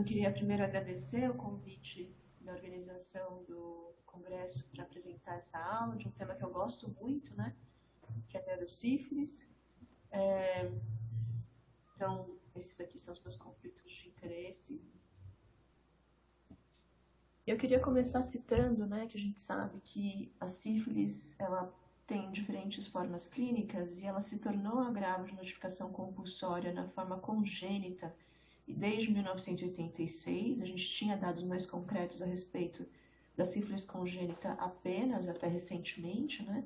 eu queria primeiro agradecer o convite da organização do Congresso para apresentar essa aula de um tema que eu gosto muito, né? Que é neurosífilis. Então, esses aqui são os meus conflitos de interesse. Eu queria começar citando, né, que a gente sabe que a sífilis, ela tem diferentes formas clínicas e ela se tornou agravo de notificação compulsória na forma congênita. E desde 1986, a gente tinha dados mais concretos a respeito da sífilis congênita apenas até recentemente, né?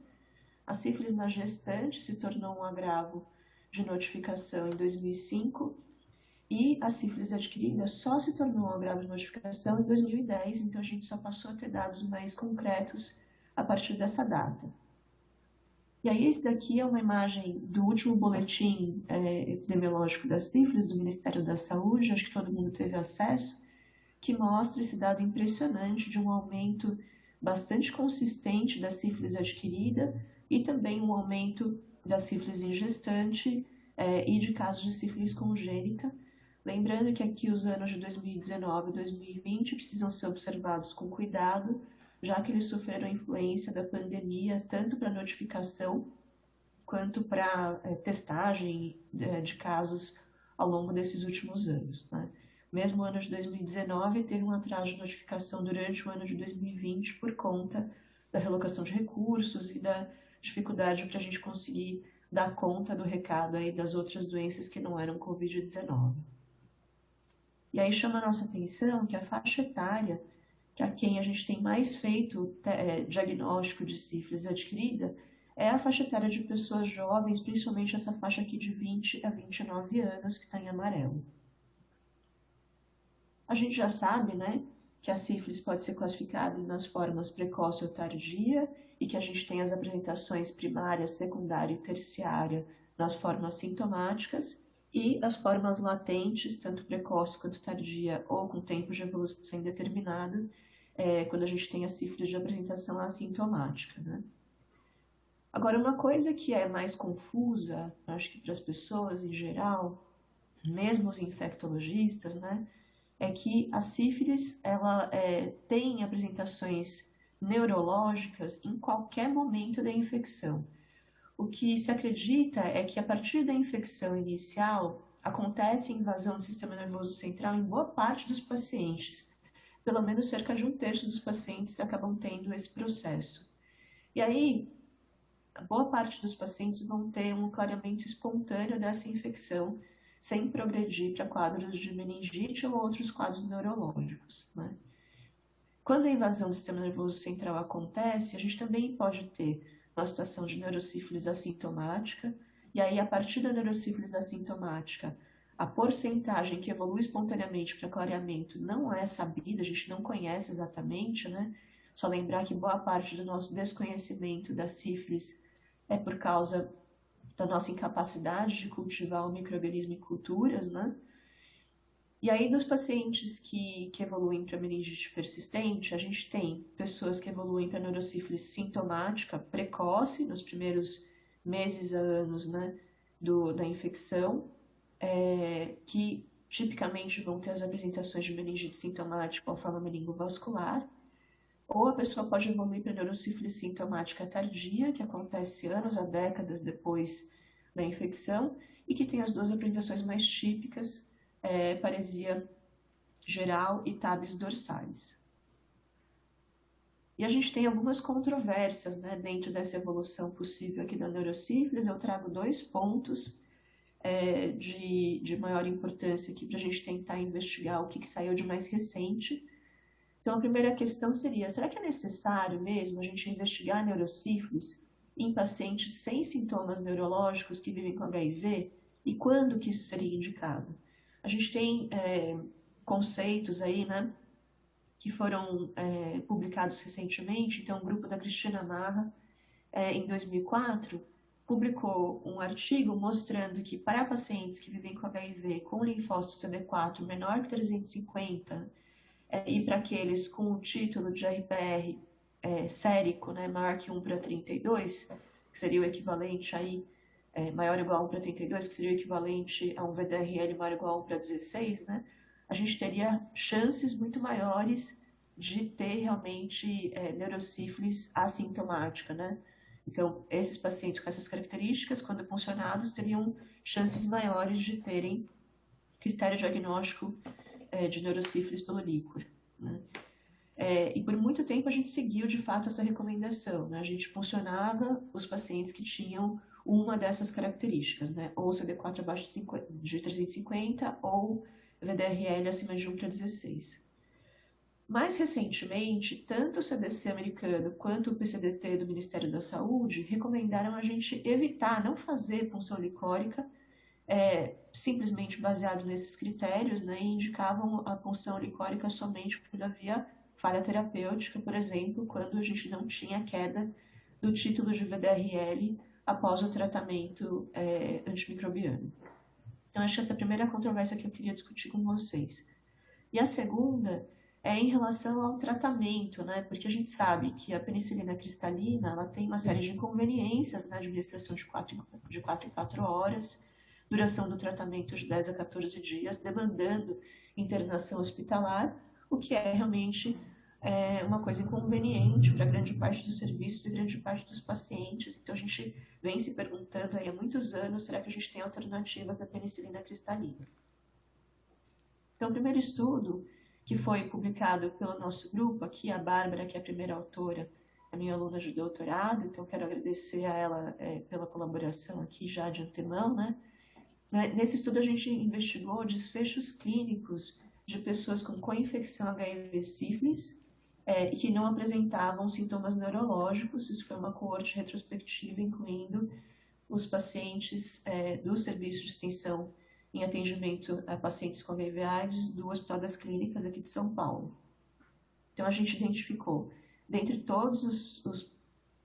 A sífilis na gestante se tornou um agravo de notificação em 2005 e a sífilis adquirida só se tornou um agravo de notificação em 2010, então a gente só passou a ter dados mais concretos a partir dessa data. E aí esse daqui é uma imagem do último boletim epidemiológico da sífilis do Ministério da Saúde, acho que todo mundo teve acesso, que mostra esse dado impressionante de um aumento bastante consistente da sífilis adquirida e também um aumento da sífilis em gestante e de casos de sífilis congênita. Lembrando que aqui os anos de 2019 e 2020 precisam ser observados com cuidado, já que eles sofreram a influência da pandemia, tanto para notificação quanto para testagem de casos ao longo desses últimos anos, né? Mesmo o ano de 2019 teve um atraso de notificação durante o ano de 2020 por conta da relocação de recursos e da dificuldade para a gente conseguir dar conta do recado aí das outras doenças que não eram Covid-19. E aí chama a nossa atenção que a faixa etária para quem a gente tem mais feito diagnóstico de sífilis adquirida é a faixa etária de pessoas jovens, principalmente essa faixa aqui de 20 a 29 anos, que está em amarelo. A gente já sabe, né, que a sífilis pode ser classificada nas formas precoce ou tardia e que a gente tem as apresentações primária, secundária e terciária nas formas sintomáticas e as formas latentes, tanto precoce quanto tardia ou com tempo de evolução indeterminado, quando a gente tem a sífilis de apresentação assintomática, né? Agora, uma coisa que é mais confusa, acho que para as pessoas em geral, mesmo os infectologistas, né, é que a sífilis ela tem apresentações neurológicas em qualquer momento da infecção. O que se acredita é que a partir da infecção inicial acontece invasão do sistema nervoso central em boa parte dos pacientes. Pelo menos cerca de 1/3 dos pacientes acabam tendo esse processo. E aí, a boa parte dos pacientes vão ter um clareamento espontâneo dessa infecção, sem progredir para quadros de meningite ou outros quadros neurológicos, né? Quando a invasão do sistema nervoso central acontece, a gente também pode ter uma situação de neurosífilis assintomática, e aí, a partir da neurosífilis assintomática, a porcentagem que evolui espontaneamente para clareamento não é sabida, a gente não conhece exatamente, né? Só lembrar que boa parte do nosso desconhecimento da sífilis é por causa da nossa incapacidade de cultivar o micro-organismo em culturas, né? E aí, dos pacientes que evoluem para meningite persistente, a gente tem pessoas que evoluem para neurosífilis sintomática precoce, nos primeiros meses a anos, né, da infecção, que tipicamente vão ter as apresentações de meningite sintomática ou forma meningovascular, ou a pessoa pode evoluir para neurosífilis sintomática tardia, que acontece anos a décadas depois da infecção, e que tem as duas apresentações mais típicas, paresia geral e tabes dorsais. E a gente tem algumas controvérsias, né, dentro dessa evolução possível aqui da neurosífilis. Eu trago 2 pontos de maior importância aqui para a gente tentar investigar o que saiu de mais recente. Então, a primeira questão seria, será que é necessário mesmo a gente investigar a neurosífilis em pacientes sem sintomas neurológicos que vivem com HIV? E quando que isso seria indicado? A gente tem conceitos aí, né, que foram publicados recentemente. Então, o grupo da Cristina Marra, em 2004, publicou um artigo mostrando que para pacientes que vivem com HIV com linfócito CD4 menor que 350 e para aqueles com o título de RPR sérico, né, maior que 1/32, que seria o equivalente aí, maior ou igual a 1/32, que seria o equivalente a um VDRL maior ou igual a 1/16, né, a gente teria chances muito maiores de ter realmente neurosífilis assintomática, né? Então, esses pacientes com essas características, quando funcionados, teriam chances maiores de terem critério diagnóstico de neurosífilis pelo líquor, né? E por muito tempo a gente seguiu, de fato, essa recomendação, né? A gente funcionava os pacientes que tinham uma dessas características, né? Ou CD4 abaixo de 350 ou VDRL acima de 1/16. Mais recentemente, tanto o CDC americano quanto o PCDT do Ministério da Saúde recomendaram a gente evitar, não fazer punção licórica, simplesmente baseado nesses critérios, né, e indicavam a punção licórica somente quando havia falha terapêutica, por exemplo, quando a gente não tinha queda do título de VDRL após o tratamento antimicrobiano. Então, acho que essa é a primeira controvérsia que eu queria discutir com vocês. E a segunda é em relação ao tratamento, né? Porque a gente sabe que a penicilina cristalina ela tem uma série de inconveniências na administração de 4 em 4 horas, duração do tratamento de 10 a 14 dias, demandando internação hospitalar, o que é realmente uma coisa inconveniente para grande parte dos serviços e grande parte dos pacientes. Então, a gente vem se perguntando aí há muitos anos, será que a gente tem alternativas à penicilina cristalina? Então, o primeiro estudo que foi publicado pelo nosso grupo, aqui a Bárbara, que é a primeira autora, é minha aluna de doutorado, então quero agradecer a ela pela colaboração aqui já de antemão, né? Nesse estudo a gente investigou desfechos clínicos de pessoas com co-infecção HIV sífilis e que não apresentavam sintomas neurológicos. Isso foi uma coorte retrospectiva, incluindo os pacientes do serviço de extensão em atendimento a pacientes com HIV/AIDS do Hospital das Clínicas aqui de São Paulo. Então, a gente identificou, dentre todos os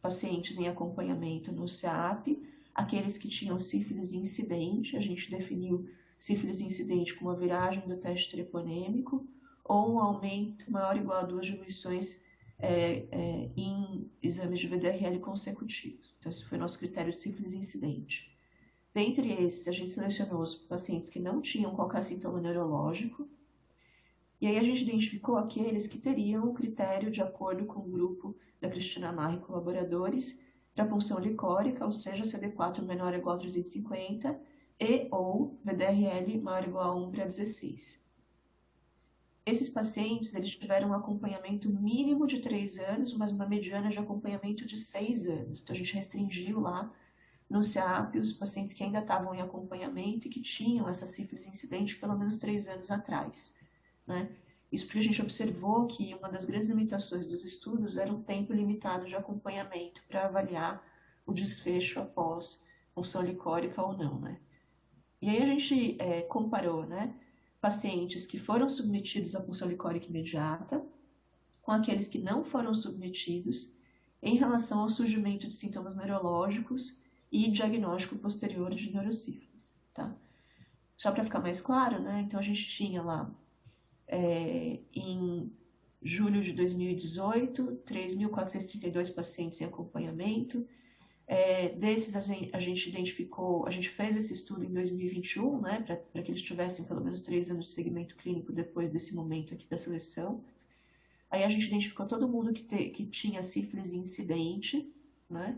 pacientes em acompanhamento no CEAP, aqueles que tinham sífilis incidente. A gente definiu sífilis incidente como a viragem do teste treponêmico ou um aumento maior ou igual a 2 diluições em exames de VDRL consecutivos. Então, esse foi o nosso critério de sífilis incidente. Dentre esses, a gente selecionou os pacientes que não tinham qualquer sintoma neurológico, e aí a gente identificou aqueles que teriam o critério de acordo com o grupo da Cristina Amarra e colaboradores para punção licórica, ou seja, CD4 menor ou igual a 350 e ou VDRL maior ou igual a 1/16. Esses pacientes eles tiveram um acompanhamento mínimo de 3 anos, mas uma mediana de acompanhamento de 6 anos. Então, a gente restringiu lá no CEAP os pacientes que ainda estavam em acompanhamento e que tinham essa sífilis incidente pelo menos 3 anos atrás, né? Isso porque a gente observou que uma das grandes limitações dos estudos era o tempo limitado de acompanhamento para avaliar o desfecho após punção licórica ou não, né? E aí a gente comparou, né, pacientes que foram submetidos à punção licórica imediata com aqueles que não foram submetidos em relação ao surgimento de sintomas neurológicos e diagnóstico posterior de neurosífilis, tá? Só para ficar mais claro, né? Então, a gente tinha lá, em julho de 2018, 3.432 pacientes em acompanhamento. Desses, a gente identificou, a gente fez esse estudo em 2021, né? Para que eles tivessem pelo menos 3 anos de segmento clínico depois desse momento aqui da seleção. Aí, a gente identificou todo mundo que tinha sífilis incidente, né?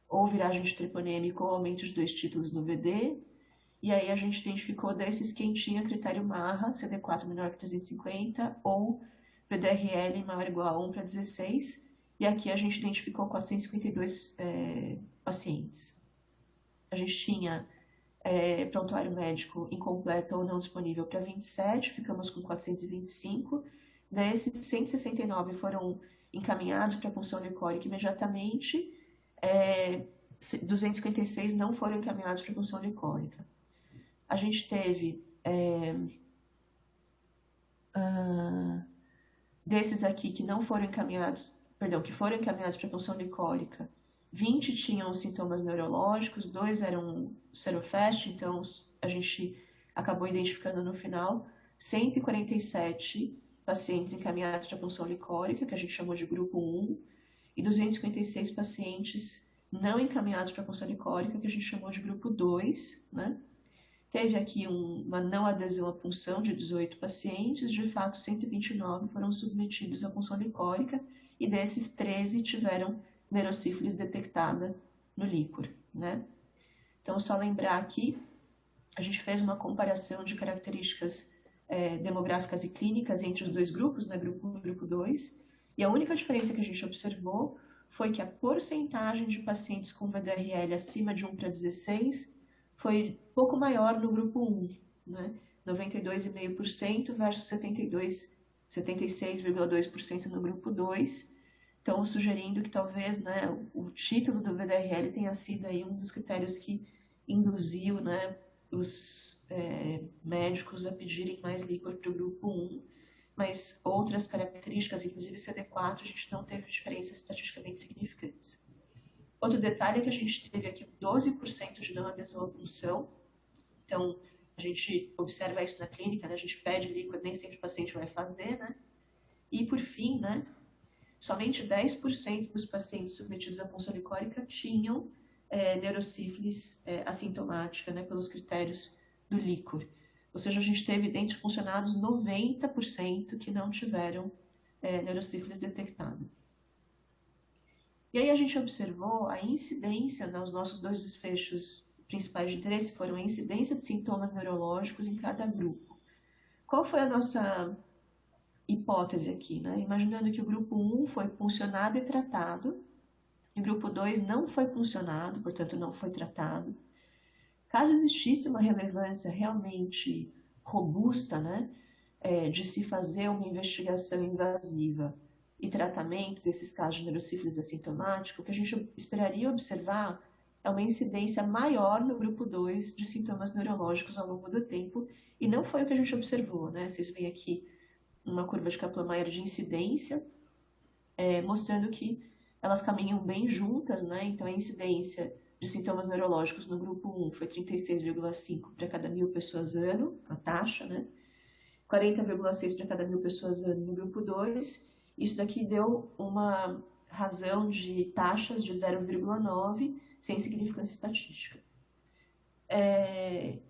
Ou viragem de treponêmico ou aumento de 2 títulos no VD. E aí a gente identificou desses quem tinha critério Marra, CD4 menor que 350, ou VDRL maior ou igual a 1/16. E aqui a gente identificou 452 pacientes. A gente tinha prontuário médico incompleto ou não disponível para 27, ficamos com 425. Desses, 169 foram encaminhados para punção licórica imediatamente. 256 não foram encaminhados para punção licórica. A gente teve desses aqui que não foram encaminhados, que foram encaminhados para punção licórica, 20 tinham sintomas neurológicos, 2 eram serofast, então a gente acabou identificando no final 147 pacientes encaminhados para punção licórica, que a gente chamou de grupo 1, e 256 pacientes não encaminhados para punção licórica, que a gente chamou de grupo 2, né? Teve aqui uma não adesão à punção de 18 pacientes, de fato 129 foram submetidos à punção licórica e desses 13 tiveram neurosífilis detectada no líquor, né? Então, só lembrar aqui, a gente fez uma comparação de características demográficas e clínicas entre os dois grupos, né, grupo 1 e grupo 2, e a única diferença que a gente observou foi que a porcentagem de pacientes com VDRL acima de 1/16 foi pouco maior no grupo 1, né, 92,5% versus 76,2% no grupo 2, então sugerindo que talvez, né, o título do VDRL tenha sido aí um dos critérios que induziu, né, os médicos a pedirem mais líquor para o grupo 1, mas outras características, inclusive CD4, a gente não teve diferenças estatisticamente significantes. Outro detalhe é que a gente teve aqui 12% de não adesão à punção, então a gente observa isso na clínica, né? A gente pede líquor, nem sempre o paciente vai fazer, né? E por fim, né, somente 10% dos pacientes submetidos à punção licórica tinham neurosífilis assintomática, né, pelos critérios do líquor. Ou seja, a gente teve dentre funcionados 90% que não tiveram neurosífilis detectada. E aí a gente observou a incidência, né, os nossos dois desfechos principais de interesse foram a incidência de sintomas neurológicos em cada grupo. Qual foi a nossa hipótese aqui, né? Imaginando que o grupo 1 foi puncionado e tratado, e o grupo 2 não foi puncionado, portanto não foi tratado. Caso existisse uma relevância realmente robusta, né, de se fazer uma investigação invasiva e tratamento desses casos de neurosífilis assintomático, o que a gente esperaria observar é uma incidência maior no grupo 2 de sintomas neurológicos ao longo do tempo, e não foi o que a gente observou, né? Vocês veem aqui uma curva de Kaplan-Meier de incidência, mostrando que elas caminham bem juntas, né? Então, a incidência de sintomas neurológicos no grupo 1 foi 36,5 para cada 1.000 pessoas ano, a taxa, né? 40,6 para cada 1.000 pessoas ano no grupo 2. Isso daqui deu uma razão de taxas de 0,9, sem significância estatística.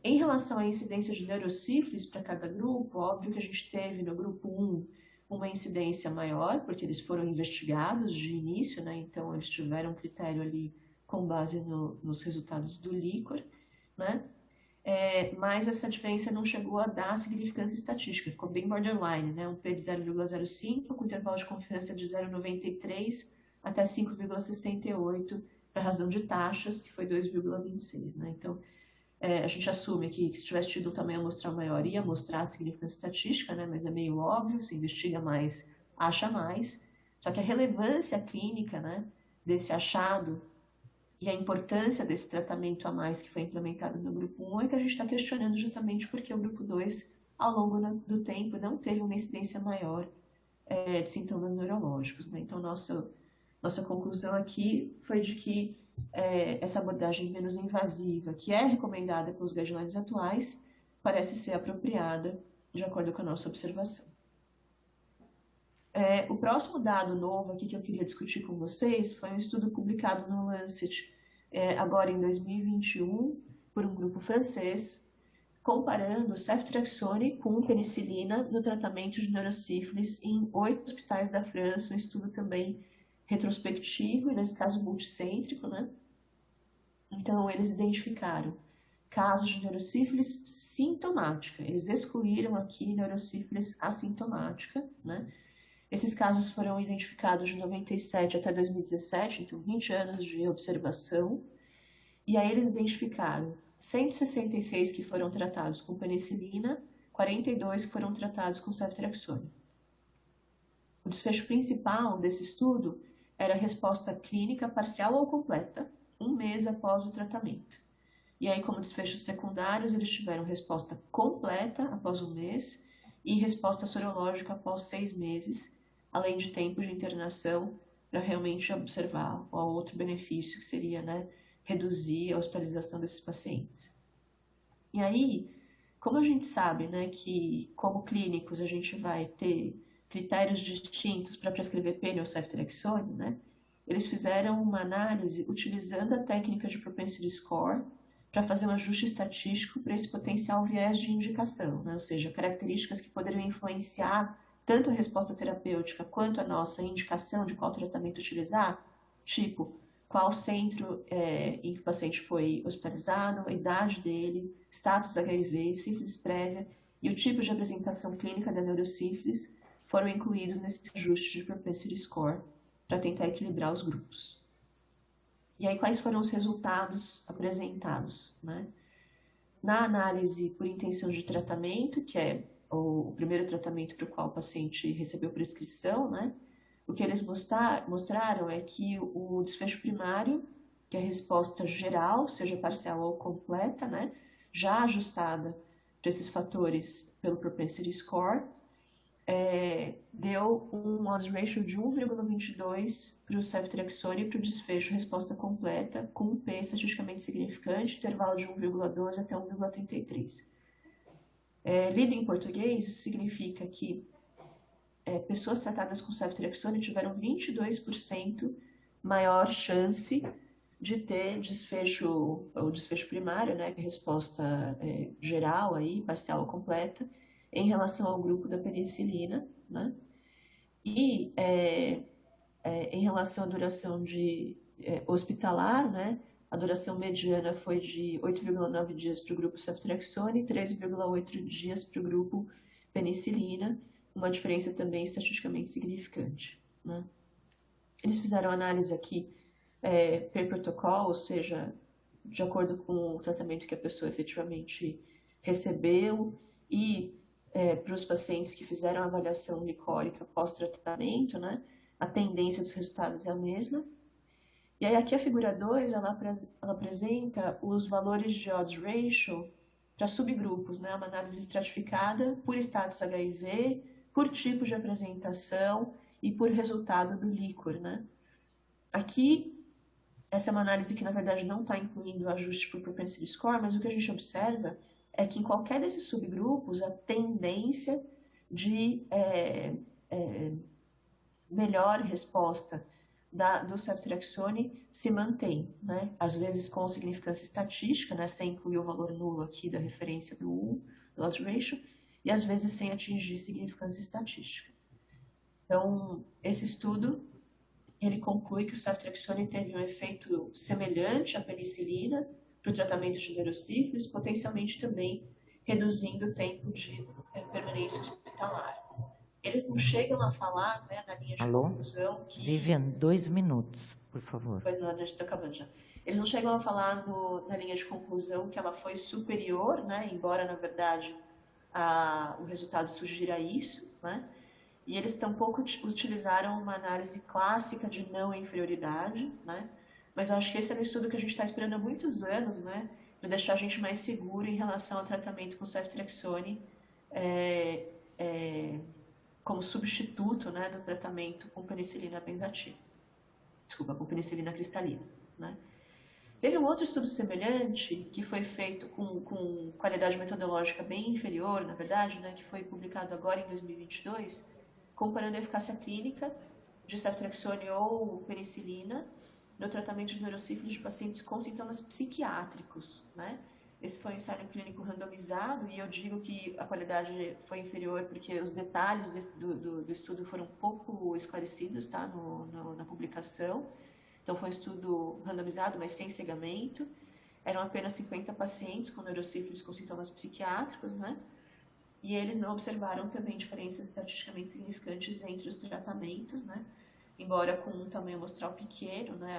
Em relação à incidência de neurosífilis para cada grupo, óbvio que a gente teve no grupo 1 uma incidência maior, porque eles foram investigados de início, né? Então eles tiveram um critério ali com base nos resultados do líquor, né? Mas essa diferença não chegou a dar significância estatística, ficou bem borderline, né? Um P de 0,05, com intervalo de confiança de 0,93 até 5,68, para razão de taxas, que foi 2,26, né? Então, a gente assume que se tivesse tido um tamanho amostral maior, ia mostrar a significância estatística, né? Mas é meio óbvio, se investiga mais, acha mais. Só que a relevância clínica, né, desse achado e a importância desse tratamento a mais que foi implementado no grupo 1 é que a gente está questionando justamente porque o grupo 2, ao longo do tempo, não teve uma incidência maior de sintomas neurológicos, né? Então, nossa conclusão aqui foi de que essa abordagem menos invasiva, que é recomendada pelos guidelines atuais, parece ser apropriada de acordo com a nossa observação. O próximo dado novo aqui que eu queria discutir com vocês foi um estudo publicado no Lancet, agora em 2021, por um grupo francês, comparando ceftriaxone com penicilina no tratamento de neurosífilis em 8 hospitais da França, um estudo também retrospectivo, e nesse caso multicêntrico, né? Então, eles identificaram casos de neurosífilis sintomática. Eles excluíram aqui neurosífilis assintomática, né? Esses casos foram identificados de 97 até 2017, então 20 anos de observação. E aí eles identificaram 166 que foram tratados com penicilina, 42 que foram tratados com ceftriaxone. O desfecho principal desse estudo era a resposta clínica parcial ou completa, 1 mês após o tratamento. E aí, como desfechos secundários, eles tiveram resposta completa após 1 mês e resposta sorológica após 6 meses, além de tempo de internação para realmente observar o outro benefício que seria, né, reduzir a hospitalização desses pacientes. E aí, como a gente sabe, né, que como clínicos a gente vai ter critérios distintos para prescrever pena ou ceftriaxone, né, eles fizeram uma análise utilizando a técnica de propensity score para fazer um ajuste estatístico para esse potencial viés de indicação, né? Ou seja, características que poderiam influenciar tanto a resposta terapêutica quanto a nossa indicação de qual tratamento utilizar, tipo, qual centro em que o paciente foi hospitalizado, a idade dele, status HIV, sífilis prévia e o tipo de apresentação clínica da neurosífilis foram incluídos nesse ajuste de propensity score para tentar equilibrar os grupos. E aí, quais foram os resultados apresentados, né? Na análise por intenção de tratamento, que é o primeiro tratamento para o qual o paciente recebeu prescrição, né? O que eles mostraram é que o desfecho primário, que é a resposta geral, seja parcial ou completa, né? Já ajustada para esses fatores pelo propensity score, deu um odds ratio de 1,22 para o ceftriaxone e para o desfecho resposta completa, com um P estatisticamente significante, intervalo de 1,12 até 1,33. Lido em português, isso significa que pessoas tratadas com ceftriaxone tiveram 22% maior chance de ter o desfecho primário, né, que é a resposta geral, aí, parcial ou completa, em relação ao grupo da penicilina, né? E em relação à duração hospitalar, né? A duração mediana foi de 8,9 dias para o grupo ceftriaxone e 13,8 dias para o grupo penicilina, uma diferença também estatisticamente significante, né? Eles fizeram análise aqui per protocolo, ou seja, de acordo com o tratamento que a pessoa efetivamente recebeu e para os pacientes que fizeram a avaliação glicólica pós-tratamento, né, a tendência dos resultados é a mesma. E aí aqui a figura 2, ela apresenta os valores de odds ratio para subgrupos, né, uma análise estratificada por status HIV, por tipo de apresentação e por resultado do líquor, né. Aqui, essa é uma análise que, na verdade, não está incluindo o ajuste por propensity score, mas o que a gente observa é que em qualquer desses subgrupos, a tendência de melhor resposta do ceftriaxone se mantém, né? Às vezes com significância estatística, né? Sem incluir o valor nulo aqui da referência do 1, do odds ratio, e às vezes sem atingir significância estatística. Então, esse estudo, ele conclui que o ceftriaxone teve um efeito semelhante à penicilina para o tratamento de neurosífilis, potencialmente também reduzindo o tempo de permanência hospitalar. Eles não chegam a falar, né, na linha de conclusão que... Vivian, 2 minutos, por favor. Pois não, a gente está acabando já. Eles não chegam a falar na linha de conclusão que ela foi superior, né, embora, na verdade, o resultado sugira isso, né? E eles tampouco utilizaram uma análise clássica de não inferioridade, né? Mas eu acho que esse é um estudo que a gente está esperando há muitos anos, né? Para deixar a gente mais seguro em relação ao tratamento com ceftriaxone como substituto, né, do tratamento com penicilina benzatina. Desculpa, com penicilina cristalina, né? Teve um outro estudo semelhante que foi feito com qualidade metodológica bem inferior, na verdade, né, que foi publicado agora em 2022, comparando a eficácia clínica de ceftriaxone ou penicilina no tratamento de neurosífilis de pacientes com sintomas psiquiátricos, né? Esse foi um ensaio clínico randomizado e eu digo que a qualidade foi inferior porque os detalhes do estudo foram pouco esclarecidos, tá, na publicação. Então foi um estudo randomizado, mas sem cegamento. Eram apenas 50 pacientes com neurosífilis com sintomas psiquiátricos, né? E eles não observaram também diferenças estatisticamente significantes entre os tratamentos, né? Embora com um tamanho amostral pequeno, né?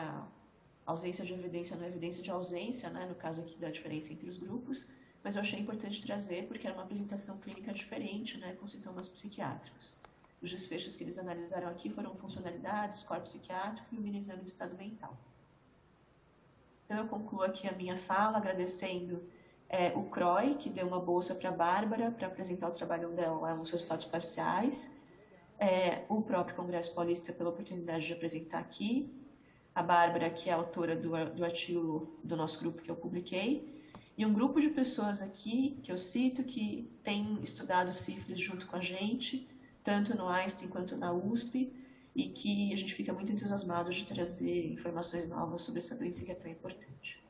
A ausência de evidência não é evidência de ausência, né? No caso aqui da diferença entre os grupos, mas eu achei importante trazer porque era uma apresentação clínica diferente, né? Com sintomas psiquiátricos. Os desfechos que eles analisaram aqui foram funcionalidade, score psiquiátrico e o mini exame de estado mental. Então eu concluo aqui a minha fala agradecendo o CROI, que deu uma bolsa para a Bárbara para apresentar o trabalho dela nos resultados parciais, o próprio Congresso Paulista pela oportunidade de apresentar aqui, a Bárbara, que é autora do artigo do nosso grupo que eu publiquei, e um grupo de pessoas aqui, que eu cito, que tem estudado sífilis junto com a gente, tanto no Einstein quanto na USP, e que a gente fica muito entusiasmado de trazer informações novas sobre essa doença que é tão importante.